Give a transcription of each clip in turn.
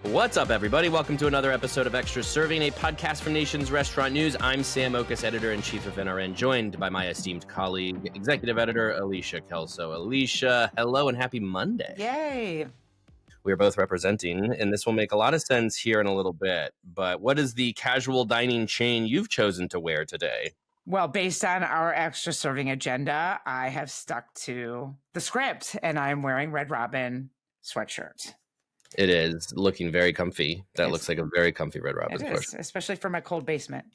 What's up, everybody? Welcome to another episode of Extra Serving, a podcast from Nation's Restaurant News. I'm Sam Oches, editor-in-chief of NRN, joined by my esteemed colleague, executive editor, Alicia Kelso. Alicia, hello and happy Monday. Yay. We are both representing, and this will make a lot of sense here in a little bit, but what is the casual dining chain you've chosen to wear today? Well, based on our extra serving agenda, I have stuck to the script, and I'm wearing Red Robin sweatshirt. It is looking very comfy. That Yes. looks like a very comfy Red Robin It sweatshirt. is, especially for my cold basement.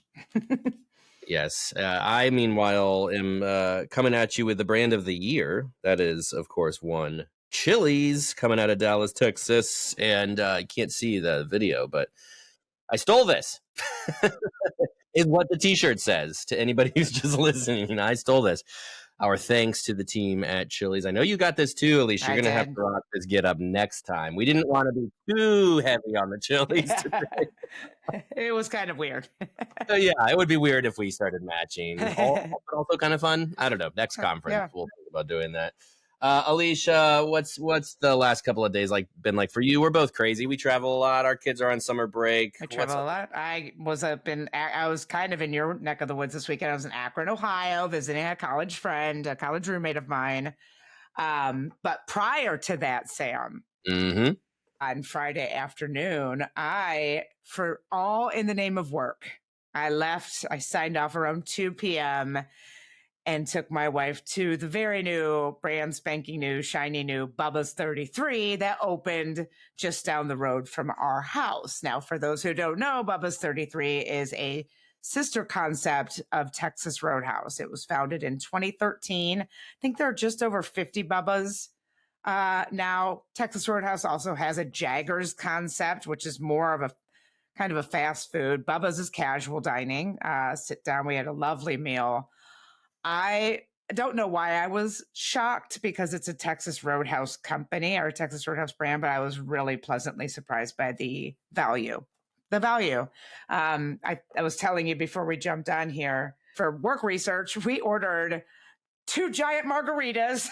Yes. I, meanwhile, am coming at you with the brand of the year. That is, of course, one Chili's coming out of Dallas, Texas. And you can't see the video, but I stole this. Is what the t-shirt says to anybody who's just listening. I stole this. Our thanks to the team at Chili's. I know you got this too, Alicia. You're going to have to rock this get up next time. We didn't want to be too heavy on the Chili's today. It was kind of weird. Yeah, it would be weird if we started matching. But also kind of fun. I don't know. Next conference, we'll think about doing that. Alicia, what's the last couple of days been like for you? We're both crazy. We travel a lot. Our kids are on summer break. I travel a lot. I was kind of in your neck of the woods this weekend. I was in Akron, Ohio, visiting a college friend, a college roommate of mine. But prior to that, Sam, on Friday afternoon, for all in the name of work, I signed off around 2 p.m. and took my wife to the very new, brand spanking new, shiny new Bubba's 33 that opened just down the road from our house. Now, for those who don't know, Bubba's 33 is a sister concept of Texas Roadhouse. It was founded in 2013. I think there are just over 50 Bubba's. Now, Texas Roadhouse also has a Jaggers concept, which is more of a kind of a fast food. Bubba's is casual dining. Sit down. We had a lovely meal. I don't know why I was shocked because it's a Texas Roadhouse company or a Texas Roadhouse brand, but I was really pleasantly surprised by the value. I was telling you before we jumped on here, for work research, we ordered 2 giant margaritas.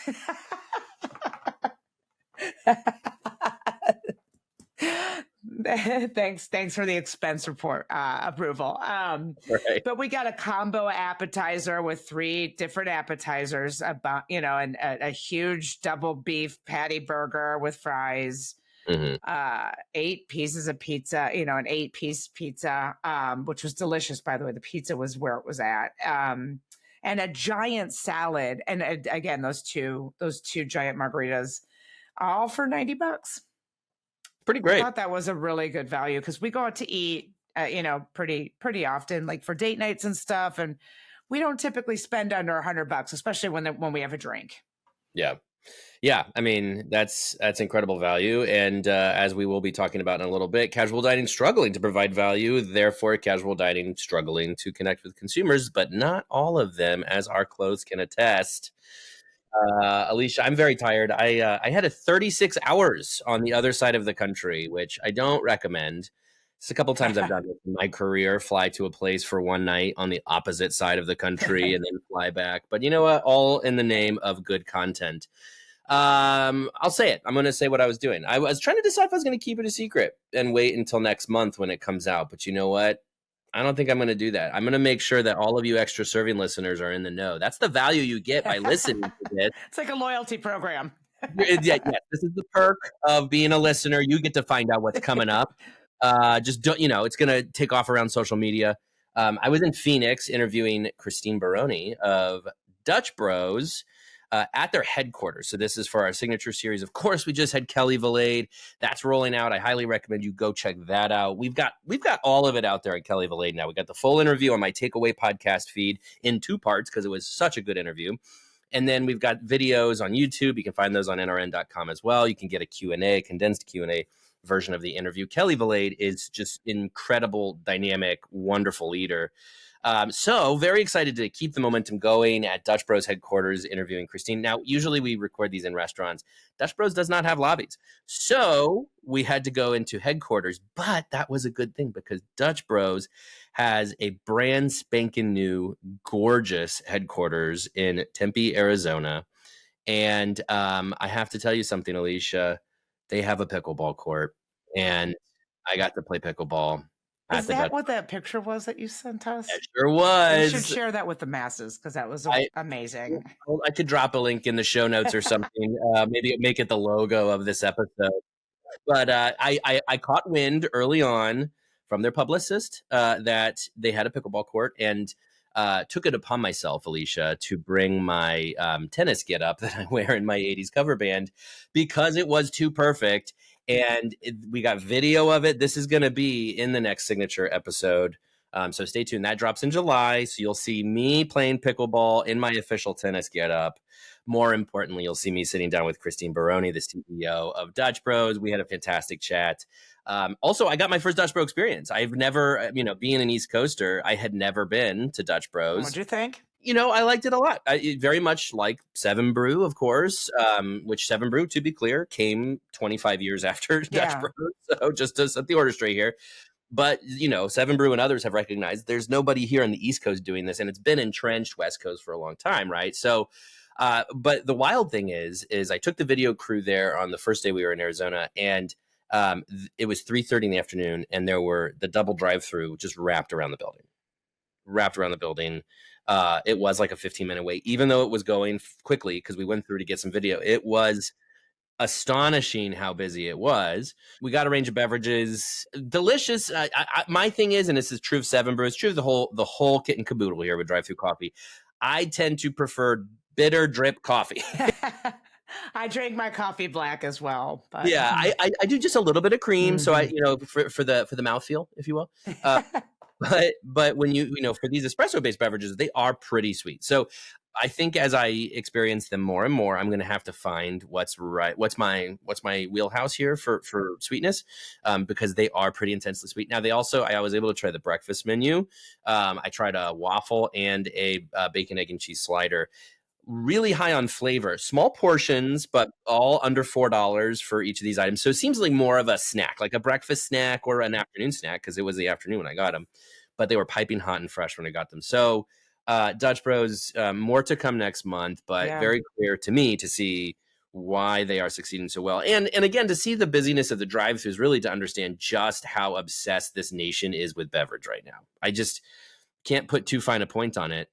Thanks for the expense report approval. Right. But we got a combo appetizer with 3 different appetizers, and a huge double beef patty burger with fries, 8 pieces of pizza, an 8-piece pizza, which was delicious, by the way. The pizza was where it was at. And a giant salad. And again, those two giant margaritas, all for $90. Pretty great. I thought that was a really good value because we go out to eat, pretty often, like for date nights and stuff, and we don't typically spend under $100, especially when we have a drink. Yeah. I mean, that's incredible value, and as we will be talking about in a little bit, casual dining struggling to provide value, therefore casual dining struggling to connect with consumers, but not all of them, as our clothes can attest. Alicia, I'm very tired. I had a 36 hours on the other side of the country, which I don't recommend. It's a couple times I've done this in my career, fly to a place for one night on the opposite side of the country and then fly back. But you know what? All in the name of good content. I'll say it. I'm going to say what I was doing. I was trying to decide if I was going to keep it a secret and wait until next month when it comes out. But you know what? I don't think I'm going to do that. I'm going to make sure that all of you extra serving listeners are in the know. That's the value you get by listening to this. It's like a loyalty program. Yeah, this is the perk of being a listener. You get to find out what's coming up. Just don't, it's going to take off around social media. I was in Phoenix interviewing Christine Baroni of Dutch Bros at their headquarters. So this is for our signature series. Of course, we just had Kelly Valade. That's rolling out. I highly recommend you go check that out. We've got all of it out there at Kelly Valade now. We got the full interview on my Takeaway podcast feed in 2 parts because it was such a good interview. And then we've got videos on YouTube. You can find those on nrn.com as well. You can get a Q&A, condensed Q&A version of the interview. Kelly Valade is just incredible, dynamic, wonderful leader. So very excited to keep the momentum going at Dutch Bros headquarters, interviewing Christine. Now, usually we record these in restaurants. Dutch Bros does not have lobbies. So we had to go into headquarters, but that was a good thing because Dutch Bros has a brand spanking new, gorgeous headquarters in Tempe, Arizona. And I have to tell you something, Alicia, they have a pickleball court. And I got to play pickleball at Is the that Dutch. what that picture was that you sent us? It sure You should was. share that with the masses because that was I amazing. I could drop a link in the show notes or something. Maybe make it the logo of this episode. But I caught wind early on from their publicist that they had a pickleball court, and took it upon myself, Alicia, to bring my tennis get up that I wear in my 80s cover band because it was too perfect. And we got video of it. This is going to be in the next signature episode. So stay tuned. That drops in July. So you'll see me playing pickleball in my official tennis get up. More importantly, you'll see me sitting down with Christine Baroni, the CEO of Dutch Bros. We had a fantastic chat. Also, I got my first Dutch Bro experience. I've never, being an East Coaster, I had never been to Dutch Bros. What'd you think? I liked it a lot. Very much like Seven Brew, of course, which Seven Brew, to be clear, came 25 years after Dutch Bros. So just to set the order straight here. But, Seven Brew and others have recognized there's nobody here on the East Coast doing this, and it's been entrenched West Coast for a long time, right? So, but the wild thing is I took the video crew there on the first day we were in Arizona, and it was 3:30 in the afternoon, and there were the double drive-through just wrapped around the building. It was like a 15-minute wait, even though it was going quickly because we went through to get some video. It was astonishing how busy it was. We got a range of beverages, delicious. My thing is, and this is true of Seven Brew, it's true of the whole kit and caboodle here with drive-through coffee. I tend to prefer bitter drip coffee. I drink my coffee black as well. But. Yeah, I do just a little bit of cream, so I for the mouthfeel, if you will. But when for these espresso based beverages, they are pretty sweet. So I think as I experience them more and more, I'm going to have to find what's right. What's my wheelhouse here for sweetness, because they are pretty intensely sweet. Now I was able to try the breakfast menu. I tried a waffle and a bacon, egg, and cheese slider. Really high on flavor, small portions, but all under $4 for each of these items. So it seems like more of a snack, like a breakfast snack or an afternoon snack, because it was the afternoon when I got them. But they were piping hot and fresh when I got them. So Dutch Bros, more to come next month, but very clear to me to see why they are succeeding so well. And again, to see the busyness of the drive-thrus, really to understand just how obsessed this nation is with beverage right now. I just can't put too fine a point on it.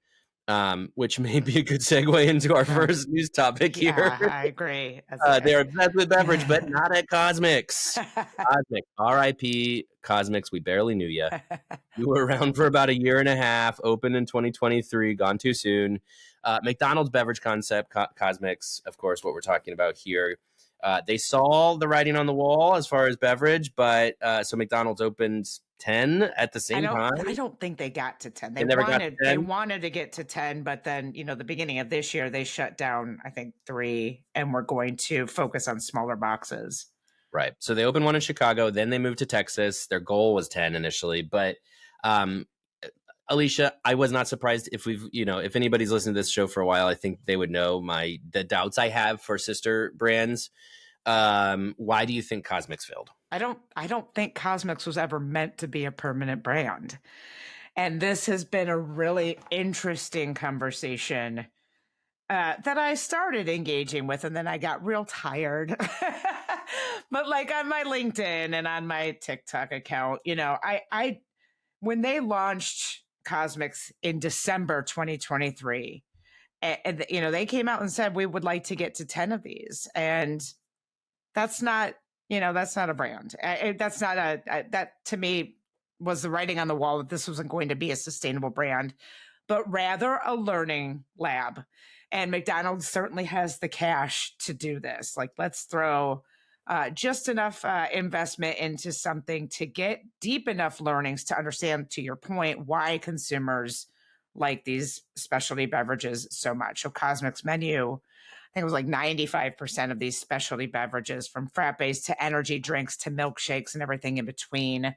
Which may be a good segue into our first news topic here. Yeah, I agree. They're obsessed with beverage, but not at CosMc's. CosMc's, R.I.P. CosMc's, we barely knew you. You were around for about a year and a half, opened in 2023, gone too soon. McDonald's beverage concept, CosMc's, of course, what we're talking about here. They saw the writing on the wall as far as beverage, but so McDonald's opened 10 at the same time. I don't think they got to 10. They never got to 10? They wanted to get to 10, but then, the beginning of this year, they shut down, I think, 3, and we're going to focus on smaller boxes. Right. So they opened one in Chicago, then they moved to Texas. Their goal was 10 initially, but Alicia, I was not surprised if anybody's listened to this show for a while, I think they would know the doubts I have for sister brands. Why do you think CosMc's failed? I don't think CosMc's was ever meant to be a permanent brand. And this has been a really interesting conversation that I started engaging with, and then I got real tired. But like on my LinkedIn and on my TikTok account, when they launched CosMc's in December 2023, and they came out and said, we would like to get to 10 of these. And that's not a brand. That's not that to me was the writing on the wall that this wasn't going to be a sustainable brand, but rather a learning lab. And McDonald's certainly has the cash to do this. Like, let's throw just enough investment into something to get deep enough learnings to understand, to your point, why consumers like these specialty beverages so much. So CosMc's menu, I think it was like 95% of these specialty beverages, from frappes to energy drinks to milkshakes and everything in between.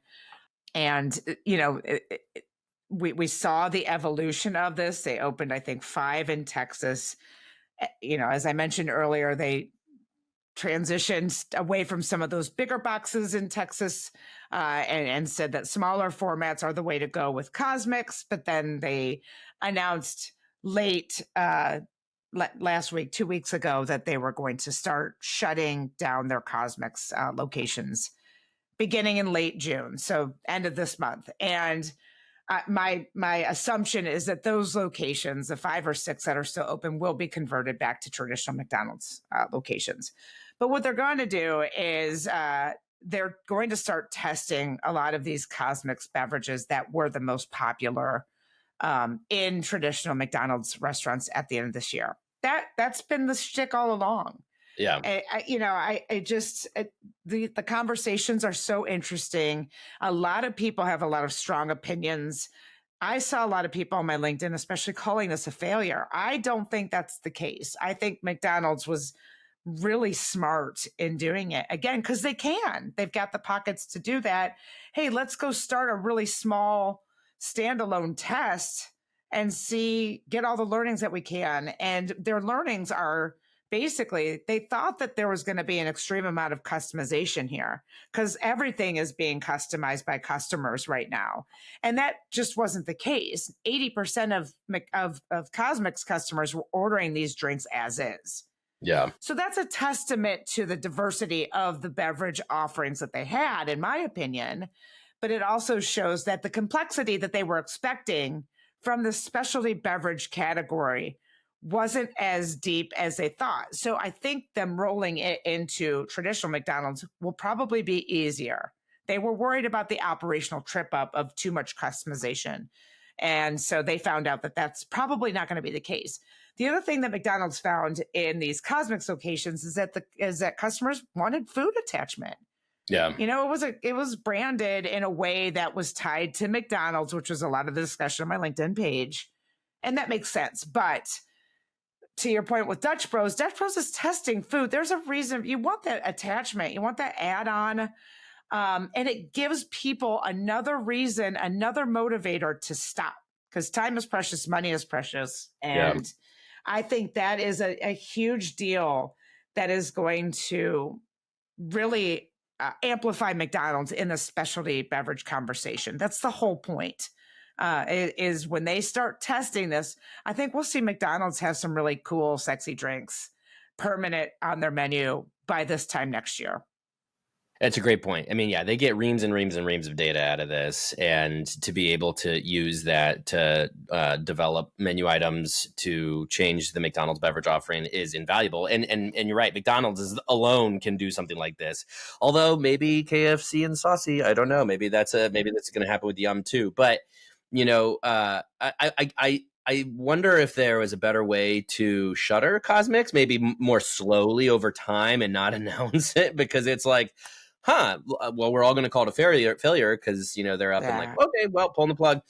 And, we saw the evolution of this. They opened, I think, 5 in Texas. As I mentioned earlier, they transitioned away from some of those bigger boxes in Texas and said that smaller formats are the way to go with CosMc's. But then they announced last week, 2 weeks ago, that they were going to start shutting down their CosMc's locations beginning in late June, so end of this month. And my assumption is that those locations, the 5 or 6 that are still open, will be converted back to traditional McDonald's locations. But what they're going to do is they're going to start testing a lot of these CosMc's beverages that were the most popular in traditional McDonald's restaurants at the end of this year. That's been the shtick all along. Yeah. The conversations are so interesting. A lot of people have a lot of strong opinions. I saw a lot of people on my LinkedIn, especially calling this a failure. I don't think that's the case. I think McDonald's was really smart in doing it, again, because they can. They've got the pockets to do that. Hey, let's go start a really small standalone test and get all the learnings that we can. And their learnings are basically, they thought that there was going to be an extreme amount of customization here because everything is being customized by customers right now. And that just wasn't the case. 80% of CosMc's customers were ordering these drinks as is. Yeah. So that's a testament to the diversity of the beverage offerings that they had, in my opinion. But it also shows that the complexity that they were expecting from the specialty beverage category wasn't as deep as they thought. So I think them rolling it into traditional McDonald's will probably be easier. They were worried about the operational trip up of too much customization. And so they found out that that's probably not going to be the case. The other thing that McDonald's found in these CosMc's locations is that customers wanted food attachment. Yeah. It was branded in a way that was tied to McDonald's, which was a lot of the discussion on my LinkedIn page. And that makes sense. But to your point with Dutch Bros is testing food. There's a reason you want that attachment. You want that add-on. And it gives people another reason, another motivator to stop, because time is precious, money is precious. And I think that is a huge deal that is going to really amplify McDonald's in the specialty beverage conversation. That's the whole point. Is when they start testing this, I think we'll see McDonald's have some really cool, sexy drinks permanent on their menu by this time next year. That's a great point. I mean, yeah, they get reams and reams and reams of data out of this, and to be able to use that to develop menu items to change the McDonald's beverage offering is invaluable. And you're right, McDonald's alone can do something like this. Although maybe KFC and Saucy, I don't know. Maybe that's going to happen with Yum too. But I wonder if there was a better way to shutter CosMc's, maybe more slowly over time and not announce it, because it's like, well, we're all going to call it a failure because, they're up and like, okay, well, pulling the plug.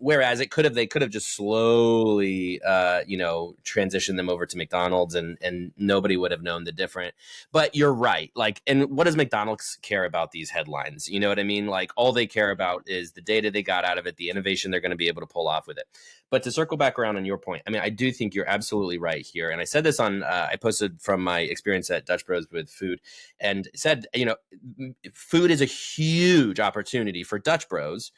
Whereas they could have just slowly, transitioned them over to McDonald's and nobody would have known the difference. But you're right. Like, and what does McDonald's care about these headlines? You know what I mean? Like, all they care about is the data they got out of it, the innovation they're going to be able to pull off with it. But to circle back around on your point, I mean, I do think you're absolutely right here. And I said this I posted from my experience at Dutch Bros with food and said, food is a huge opportunity for Dutch Bros.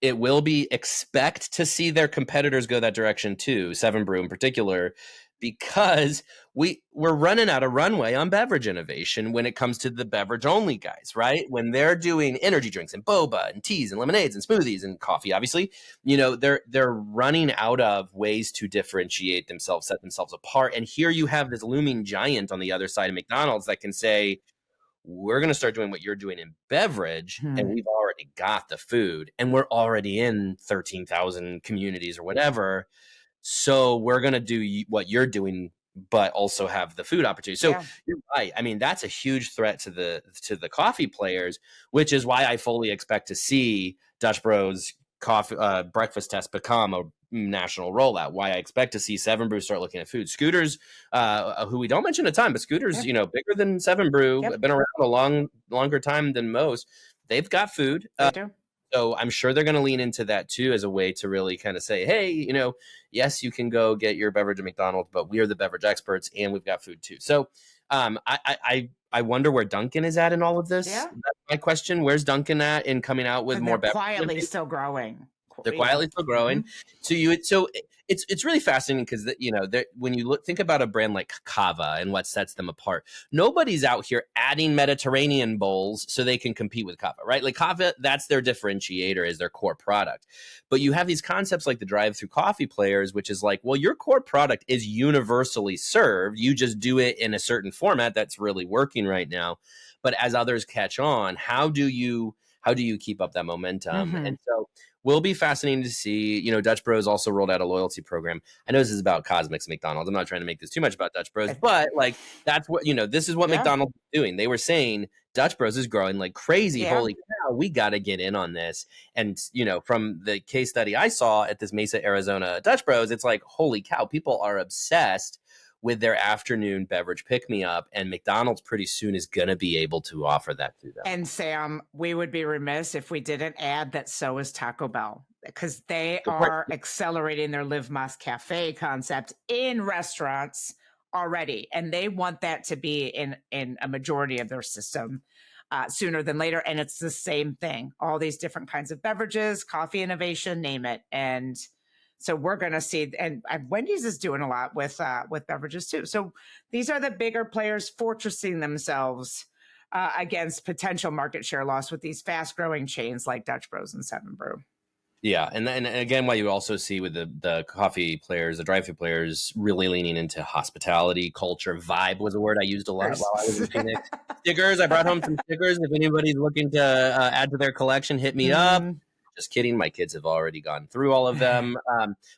It will expect to see their competitors go that direction too, Seven Brew in particular, because we're running out of runway on beverage innovation when it comes to the beverage only guys, right? When they're doing energy drinks and boba and teas and lemonades and smoothies and coffee, obviously, they're running out of ways to differentiate themselves, set themselves apart. And here you have this looming giant on the other side of McDonald's that can say, we're going to start doing what you're doing in beverage, and we've already got the food, and we're already in 13,000 communities or whatever. So we're going to do what you're doing, but also have the food opportunity. So you're right. I mean, that's a huge threat to the coffee players, which is why I fully expect to see Dutch Bros coffee breakfast test become a national rollout. Why I expect to see Seven Brew start looking at food. Scooters, who we don't mention a ton, but Scooters, bigger than Seven Brew, have been around a longer time than most. They've got food. They do. So I'm sure they're going to lean into that too as a way to really kind of say, hey, yes, you can go get your beverage at McDonald's, but we are the beverage experts and we've got food too. So I wonder where Dunkin' is at in all of this. Yeah. That's my question. Where's Dunkin' at in coming out with more beverage? Quietly still growing. They're quietly still growing. Mm-hmm. So it's really fascinating because when you think about a brand like Kava and what sets them apart, nobody's out here adding Mediterranean bowls so they can compete with Kava, right? Like Kava, that's their differentiator, is their core product. But you have these concepts like the drive-through coffee players, which is like, well, your core product is universally served. You just do it in a certain format that's really working right now. But as others catch on, how do you keep up that momentum? Mm-hmm. And so will be fascinating to see. Dutch Bros also rolled out a loyalty program. I know this is about CosMc's McDonald's. I'm not trying to make this too much about Dutch Bros, but like that's what, this is what Yeah. McDonald's is doing. They were saying Dutch Bros is growing like crazy. Yeah. Holy cow, we got to get in on this. And, from the case study I saw at this Mesa, Arizona Dutch Bros, it's like, holy cow, people are obsessed with their afternoon beverage pick-me-up, and McDonald's pretty soon is going to be able to offer that to them. And Sam, we would be remiss if we didn't add that so is Taco Bell, because they are accelerating their Live Más Cafe concept in restaurants already, and they want that to be in a majority of their system sooner than later. And it's the same thing, all these different kinds of beverages, coffee innovation, name it. And so we're going to see, and Wendy's is doing a lot with beverages too. So these are the bigger players fortressing themselves against potential market share loss with these fast growing chains like Dutch Bros and Seven Brew. Yeah, and again, what you also see with the coffee players, the drive-through players, really leaning into hospitality, culture, vibe was a word I used a lot while I was in Phoenix. Stickers, I brought home some stickers. If anybody's looking to add to their collection, hit me up. Just kidding. My kids have already gone through all of them.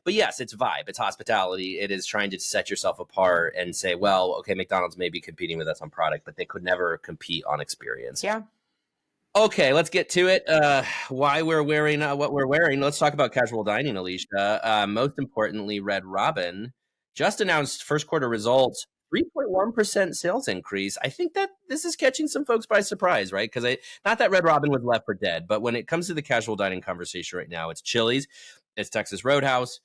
But yes, it's vibe. It's hospitality. It is trying to set yourself apart and say, well, okay, McDonald's may be competing with us on product, but they could never compete on experience. Yeah. Okay, let's get to it. Why we're wearing what we're wearing. Let's talk about casual dining, Alicia. Most importantly, Red Robin just announced first quarter results, 3.1% sales increase. I think that this is catching some folks by surprise, right? Because not that Red Robin was left for dead, but when it comes to the casual dining conversation right now, it's Chili's, it's Texas Roadhouse,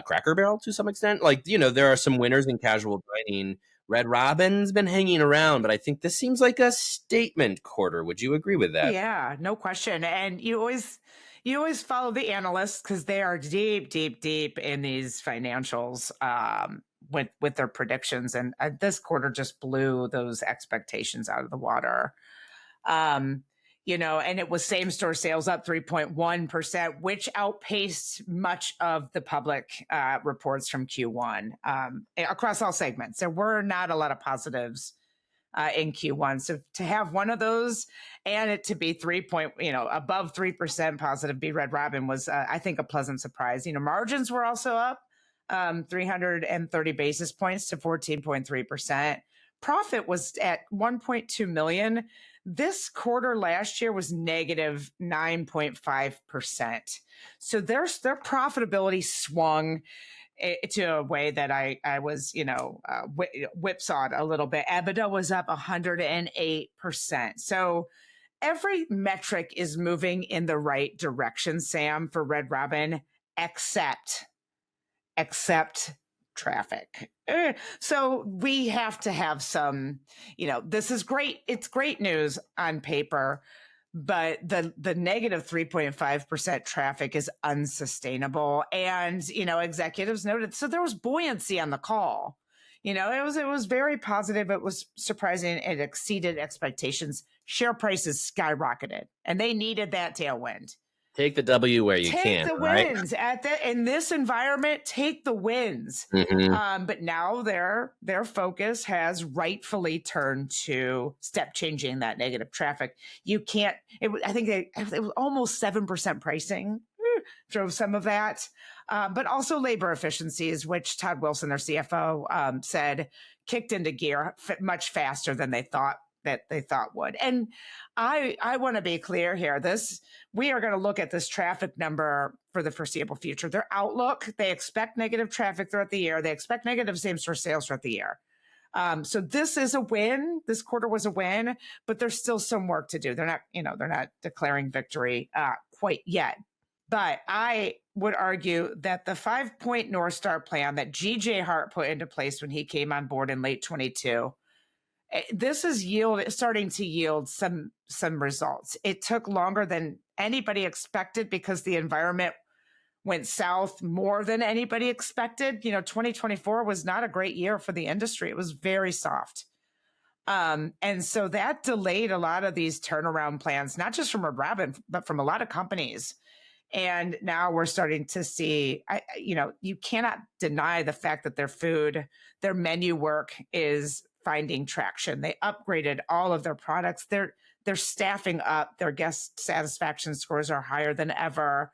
Cracker Barrel to some extent. Like, there are some winners in casual dining. Red Robin's been hanging around, but I think this seems like a statement quarter. Would you agree with that? Yeah, no question. And you always follow the analysts because they are deep, deep, deep in these financials with their predictions. And this quarter just blew those expectations out of the water. And it was same store sales up 3.1%, which outpaced much of the public reports from Q1 across all segments. There were not a lot of positives in Q1. So to have one of those and it to be above 3% positive, be Red Robin was, I think, a pleasant surprise. Margins were also up 330 basis points to 14.3%. Profit was at $1.2 million. This quarter last year was negative 9.5%. So their profitability swung to a way that I was, whipsawed a little bit. EBITDA was up 108%. So every metric is moving in the right direction, Sam, for Red Robin, except traffic. So we have to have some, this is great. It's great news on paper, but the negative 3.5% traffic is unsustainable. And, executives noted, so there was buoyancy on the call. It was very positive. It was surprising. It exceeded expectations. Share prices skyrocketed and they needed that tailwind. Take the W where you can. Take the wins in this environment. Take the wins. Mm-hmm. But now their focus has rightfully turned to step changing that negative traffic. You can't. I think it was almost 7% pricing drove some of that, but also labor efficiencies, which Todd Wilson, their CFO, said kicked into gear much faster than they thought would. And I want to be clear here. We are going to look at this traffic number for the foreseeable future. Their outlook, they expect negative traffic throughout the year. They expect negative same-store sales throughout the year. So this is a win. This quarter was a win, but there's still some work to do. They're not declaring victory quite yet. But I would argue that the 5-point North Star plan that G.J. Hart put into place when he came on board in late 22, this is starting to yield some results. It took longer than anybody expected because the environment went south more than anybody expected. 2024 was not a great year for the industry. It was very soft. And so that delayed a lot of these turnaround plans, not just from Red Robin, but from a lot of companies. And now we're starting to see, you cannot deny the fact that their menu work is finding traction. They upgraded all of their products. They're staffing up. Their guest satisfaction scores are higher than ever.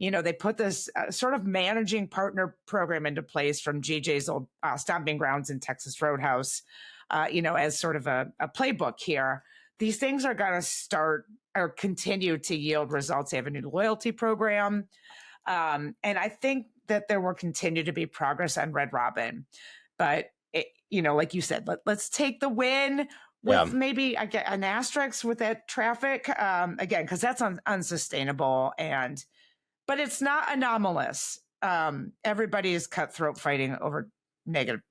They put this sort of managing partner program into place from GJ's old stomping grounds in Texas Roadhouse, as sort of a playbook here. These things are going to start or continue to yield results. They have a new loyalty program. And I think that there will continue to be progress on Red Robin. But, like you said, let's take the win with maybe an asterisk with that traffic, again, because that's unsustainable. But it's not anomalous. Everybody is cutthroat fighting over negative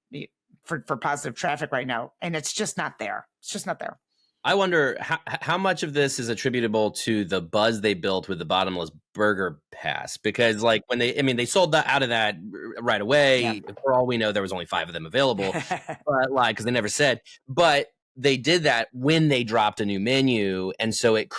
for positive traffic right now. And it's just not there. It's just not there. I wonder how much of this is attributable to the buzz they built with the bottomless burger pass, because like they sold out of that right away. Yeah. For all we know, there was only 5 of them available, but because they never said, but they did that when they dropped a new menu. And so it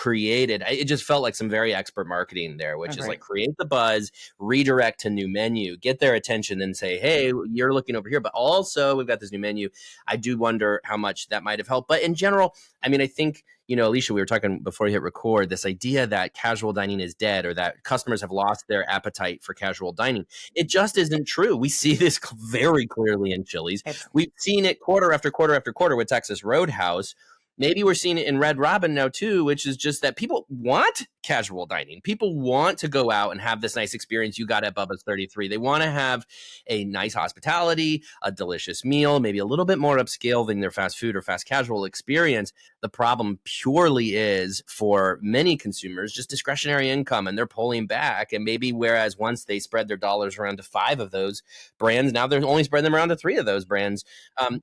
just felt like some very expert marketing there, which is like create the buzz, redirect to new menu, get their attention and say, hey, you're looking over here, but also we've got this new menu. I do wonder how much that might have helped. But in general, I think, Alicia, we were talking before you hit record, this idea that casual dining is dead or that customers have lost their appetite for casual dining. It just isn't true. We see this very clearly in Chili's. We've seen it quarter after quarter after quarter with Texas Roadhouse. Maybe we're seeing it in Red Robin now too, which is just that people want casual dining. People want to go out and have this nice experience you got at Bubba's 33. They want to have a nice hospitality, a delicious meal, maybe a little bit more upscale than their fast food or fast casual experience. The problem purely is for many consumers just discretionary income, and they're pulling back. And maybe whereas once they spread their dollars around to 5 of those brands, now they're only spreading them around to 3 of those brands.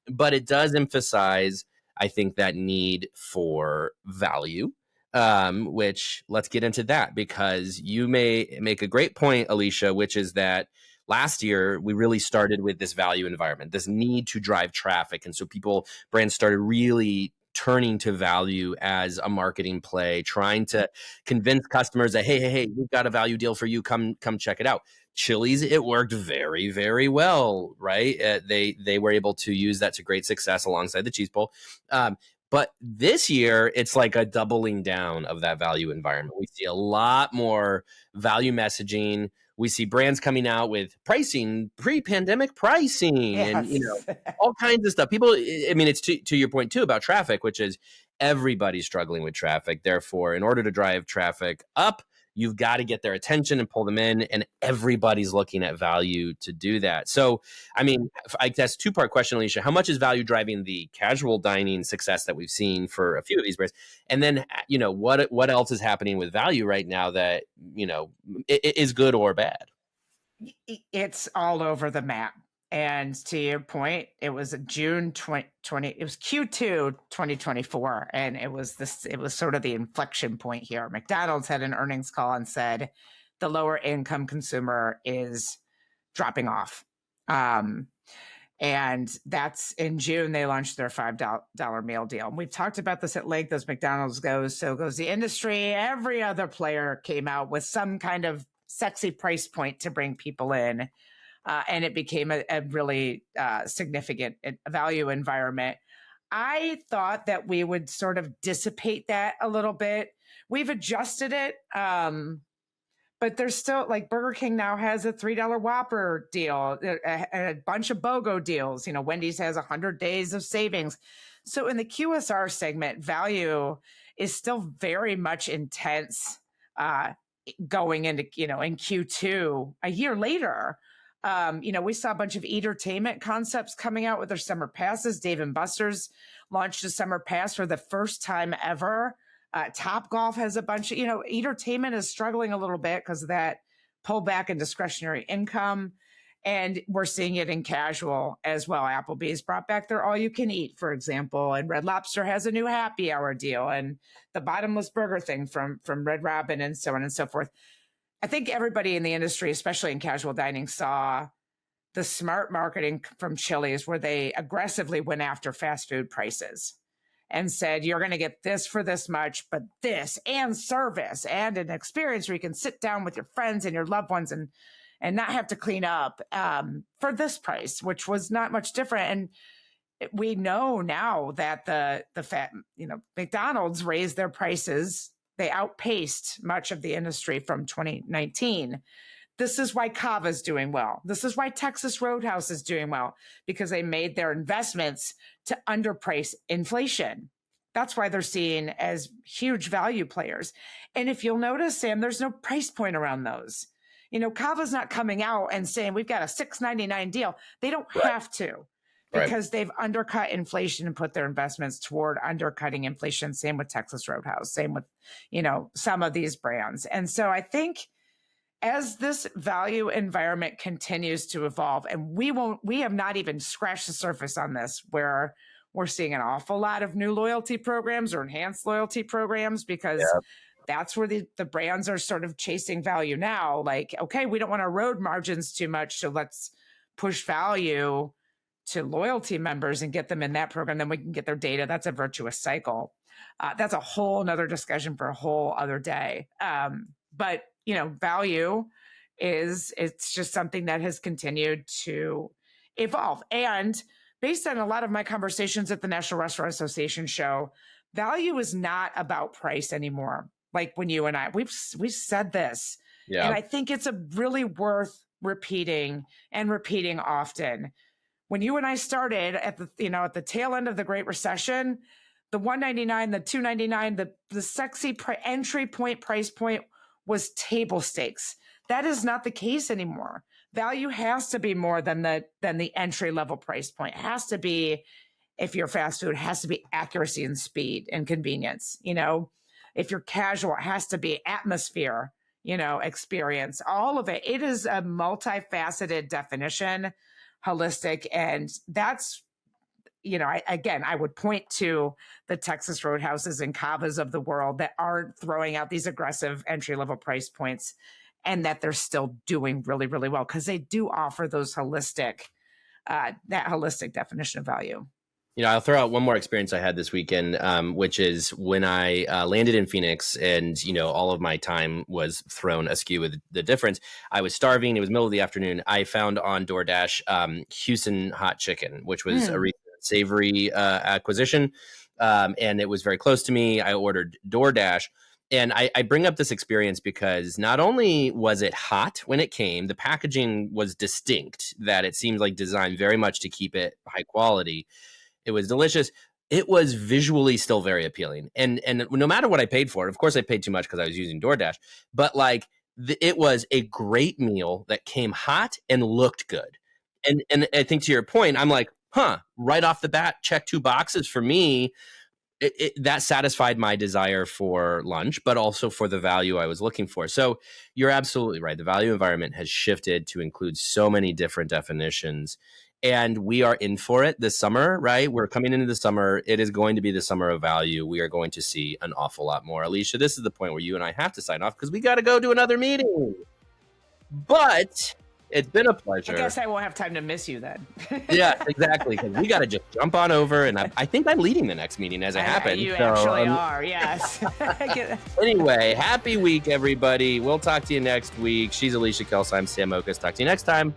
But it does emphasize, I think, that need for value, which let's get into that, because you may make a great point, Alicia, which is that last year we really started with this value environment, this need to drive traffic. And so brands started really turning to value as a marketing play, trying to convince customers that, hey, we've got a value deal for you. Come check it out. Chili's, it worked very, very well, right? They were able to use that to great success alongside the cheese bowl. But this year, it's like a doubling down of that value environment. We see a lot more value messaging. We see brands coming out with pricing, pre-pandemic pricing, and all kinds of stuff. People, it's to your point too about traffic, which is everybody's struggling with traffic. Therefore, in order to drive traffic up, you've got to get their attention and pull them in, and everybody's looking at value to do that. So, I guess 2-part question, Alicia. How much is value driving the casual dining success that we've seen for a few of these brands? And then, what else is happening with value right now that, is good or bad? It's all over the map. And to your point, it was June 2020, it was Q2 2024. And it was sort of the inflection point here. McDonald's had an earnings call and said the lower income consumer is dropping off. And that's in June, they launched their $5 meal deal. And we've talked about this at length. As McDonald's goes, so goes the industry. Every other player came out with some kind of sexy price point to bring people in. And it became a really significant value environment. I thought that we would sort of dissipate that a little bit. We've adjusted it, but there's still, like, Burger King now has a $3 Whopper deal, a bunch of BOGO deals. Wendy's has 100 days of savings. So in the QSR segment, value is still very much intense going into, in Q2 a year later. We saw a bunch of entertainment concepts coming out with their summer passes. Dave & Buster's launched a summer pass for the first time ever. Topgolf has a bunch of, entertainment is struggling a little bit because of that pullback in discretionary income. And we're seeing it in casual as well. Applebee's brought back their all-you-can-eat, for example, and Red Lobster has a new happy hour deal, and the bottomless burger thing from Red Robin, and so on and so forth. I think everybody in the industry, especially in casual dining, saw the smart marketing from Chili's where they aggressively went after fast food prices and said, you're going to get this for this much, but this and service and an experience where you can sit down with your friends and your loved ones and not have to clean up for this price, which was not much different. And we know now that McDonald's raised their prices. They outpaced much of the industry from 2019. This is why Cava is doing well. This is why Texas Roadhouse is doing well, because they made their investments to underprice inflation. That's why they're seen as huge value players. And if you'll notice, Sam, there's no price point around those. Cava's not coming out and saying we've got a $6.99 deal. They don't have to, because they've undercut inflation and put their investments toward undercutting inflation. Same with Texas Roadhouse, same with, some of these brands. And so I think as this value environment continues to evolve, and we have not even scratched the surface on this, where we're seeing an awful lot of new loyalty programs or enhanced loyalty programs, because that's where the brands are sort of chasing value now. Like, okay, we don't want to erode margins too much, so let's push value to loyalty members and get them in that program. Then we can get their data. That's a virtuous cycle. That's a whole nother discussion for a whole other day. But value it's just something that has continued to evolve. And based on a lot of my conversations at the National Restaurant Association show, value is not about price anymore. Like when you and I, we've said this, and I think it's really worth repeating often. When you and I started at the tail end of the Great Recession, the $1.99, the $2.99, the sexy entry point price point was table stakes. That is not the case anymore. Value has to be more than the entry level price point. It has to be, if you're fast food, it has to be accuracy and speed and convenience. If you're casual, it has to be atmosphere, experience, all of it. It is a multifaceted definition, holistic. And that's, I would point to the Texas Roadhouses and Cavas of the world that aren't throwing out these aggressive entry-level price points, and that they're still doing really, really well, because they do offer those that holistic definition of value. I'll throw out one more experience I had this weekend, which is when I landed in Phoenix, and, all of my time was thrown askew with the difference. I was starving. It was middle of the afternoon. I found on DoorDash Houston hot chicken, which was a recent savory acquisition. And it was very close to me. I ordered DoorDash. And I bring up this experience because not only was it hot when it came, the packaging was distinct, that it seemed like designed very much to keep it high quality. It was delicious. It was visually still very appealing. And no matter what I paid for it, of course I paid too much because I was using DoorDash, but it was a great meal that came hot and looked good. And I think to your point, I'm like, right off the bat, check 2 boxes for me. That satisfied my desire for lunch, but also for the value I was looking for. So you're absolutely right. The value environment has shifted to include so many different definitions, and we are in for it this summer, right? We're coming into the summer. It is going to be the summer of value. We are going to see an awful lot more. Alicia, this is the point where you and I have to sign off because we got to go to another meeting. But it's been a pleasure. I guess I won't have time to miss you then. Yeah, exactly. Because we got to just jump on over, and I think I'm leading the next meeting as it happens. You actually are, yes. Anyway, happy week, everybody. We'll talk to you next week. She's Alicia Kelso. I'm Sam Oches. Talk to you next time.